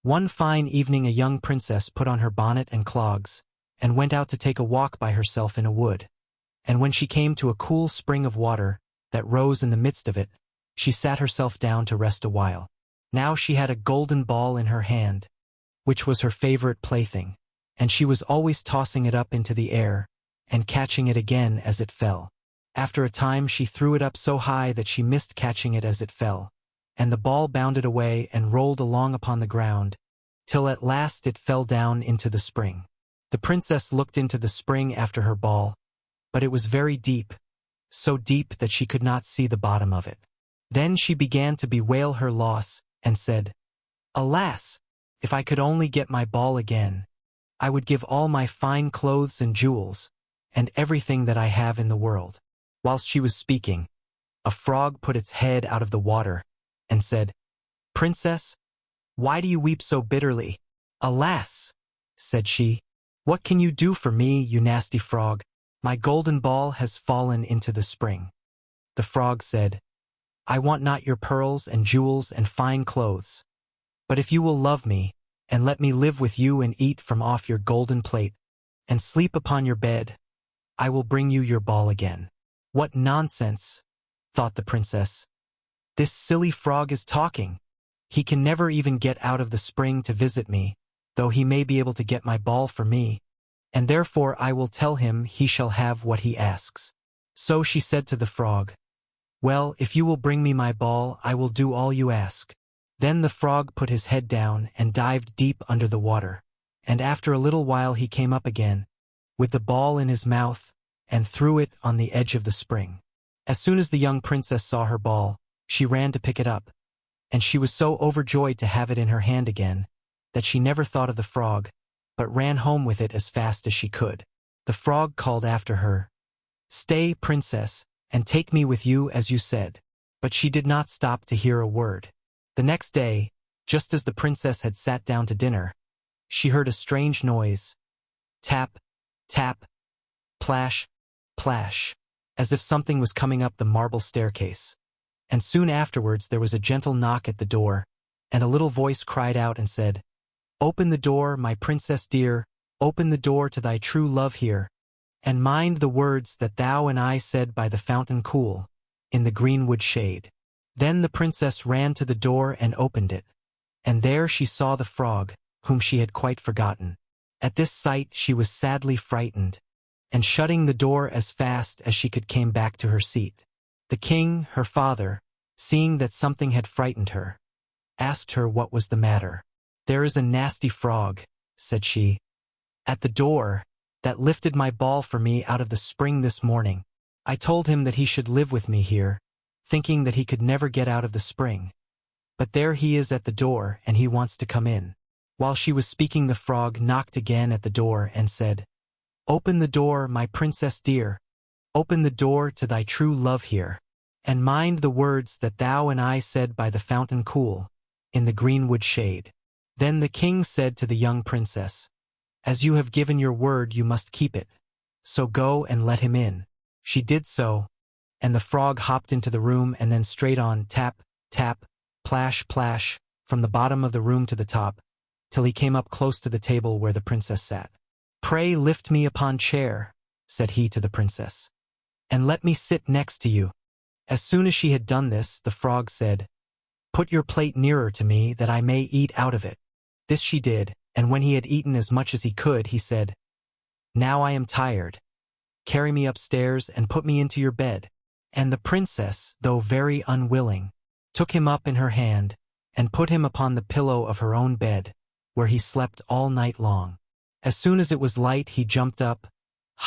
One fine evening a young princess put on her bonnet and clogs, and went out to take a walk by herself in a wood. And when she came to a cool spring of water that rose in the midst of it, she sat herself down to rest a while. Now she had a golden ball in her hand, which was her favorite plaything, and she was always tossing it up into the air, and catching it again as it fell. After a time she threw it up so high that she missed catching it as it fell, and the ball bounded away and rolled along upon the ground, till at last it fell down into the spring. The princess looked into the spring after her ball, but it was very deep, so deep that she could not see the bottom of it. Then she began to bewail her loss, and said, "Alas! If I could only get my ball again, I would give all my fine clothes and jewels, and everything that I have in the world." Whilst she was speaking, a frog put its head out of the water, and said, "Princess, why do you weep so bitterly?" "Alas!" said she, "what can you do for me, you nasty frog? My golden ball has fallen into the spring." The frog said, "I want not your pearls and jewels and fine clothes, but if you will love me, and let me live with you and eat from off your golden plate, and sleep upon your bed, I will bring you your ball again." "What nonsense," thought the princess. "This silly frog is talking. He can never even get out of the spring to visit me, though he may be able to get my ball for me, and therefore I will tell him he shall have what he asks." So she said to the frog, "Well, if you will bring me my ball, I will do all you ask." Then the frog put his head down and dived deep under the water, and after a little while he came up again, with the ball in his mouth, and threw it on the edge of the spring. As soon as the young princess saw her ball, she ran to pick it up, and she was so overjoyed to have it in her hand again, that she never thought of the frog, but ran home with it as fast as she could. The frog called after her, "Stay, princess, and take me with you as you said." But she did not stop to hear a word. The next day, just as the princess had sat down to dinner, she heard a strange noise, tap, tap, plash, plash, as if something was coming up the marble staircase. And soon afterwards there was a gentle knock at the door, and a little voice cried out and said, "Open the door, my princess dear, open the door to thy true love here, and mind the words that thou and I said by the fountain cool, in the greenwood shade." Then the princess ran to the door and opened it, and there she saw the frog, whom she had quite forgotten. At this sight she was sadly frightened, and shutting the door as fast as she could came back to her seat. The king, her father, seeing that something had frightened her, asked her what was the matter. "There is a nasty frog," said she, "at the door, that lifted my ball for me out of the spring this morning. I told him that he should live with me here, thinking that he could never get out of the spring. But there he is at the door, and he wants to come in." While she was speaking, the frog knocked again at the door and said, "Open the door, my princess dear, open the door to thy true love here, and mind the words that thou and I said by the fountain cool, in the greenwood shade." Then the king said to the young princess, "As you have given your word, you must keep it, so go and let him in." She did so, and the frog hopped into the room and then straight on, tap, tap, plash, plash, from the bottom of the room to the top, till he came up close to the table where the princess sat. "Pray lift me upon chair," said he to the princess, "and let me sit next to you." As soon as she had done this, the frog said, "Put your plate nearer to me, that I may eat out of it." This she did, and when he had eaten as much as he could, he said, "Now I am tired. Carry me upstairs and put me into your bed." And the princess, though very unwilling, took him up in her hand, and put him upon the pillow of her own bed, where he slept all night long. As soon as it was light, he jumped up,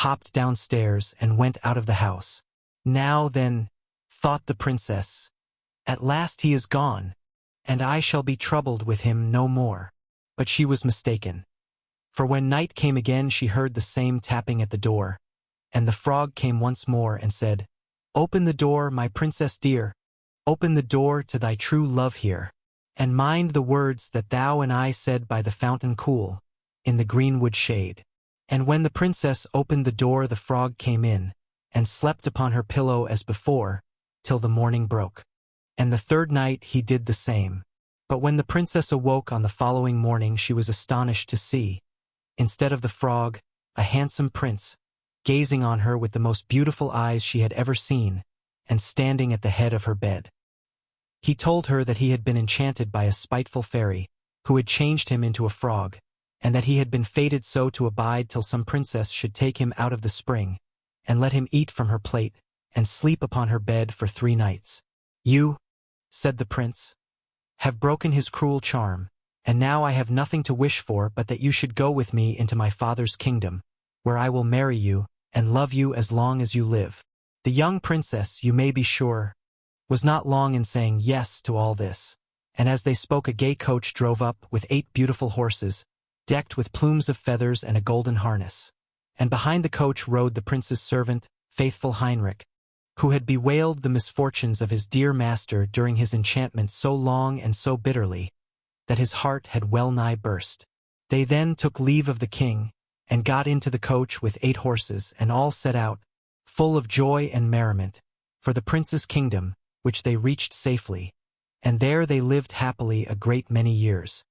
hopped downstairs, and went out of the house. "Now then," thought the princess, "at last he is gone, and I shall be troubled with him no more." But she was mistaken, for when night came again she heard the same tapping at the door, and the frog came once more and said, "Open the door, my princess dear, open the door to thy true love here, and mind the words that thou and I said by the fountain cool, in the greenwood shade." And when the princess opened the door, the frog came in, and slept upon her pillow as before, till the morning broke. And the third night he did the same. But when the princess awoke on the following morning, she was astonished to see, instead of the frog, a handsome prince, gazing on her with the most beautiful eyes she had ever seen, and standing at the head of her bed. He told her that he had been enchanted by a spiteful fairy, who had changed him into a frog, and that he had been fated so to abide till some princess should take him out of the spring, and let him eat from her plate, and sleep upon her bed for 3 nights. "You," said the prince, "have broken his cruel charm, and now I have nothing to wish for but that you should go with me into my father's kingdom, where I will marry you, and love you as long as you live." The young princess, you may be sure, was not long in saying yes to all this, and as they spoke a gay coach drove up with 8 beautiful horses, decked with plumes of feathers and a golden harness. And behind the coach rode the prince's servant, faithful Heinrich, who had bewailed the misfortunes of his dear master during his enchantment so long and so bitterly, that his heart had well-nigh burst. They then took leave of the king, and got into the coach with 8 horses, and all set out, full of joy and merriment, for the prince's kingdom, which they reached safely, and there they lived happily a great many years.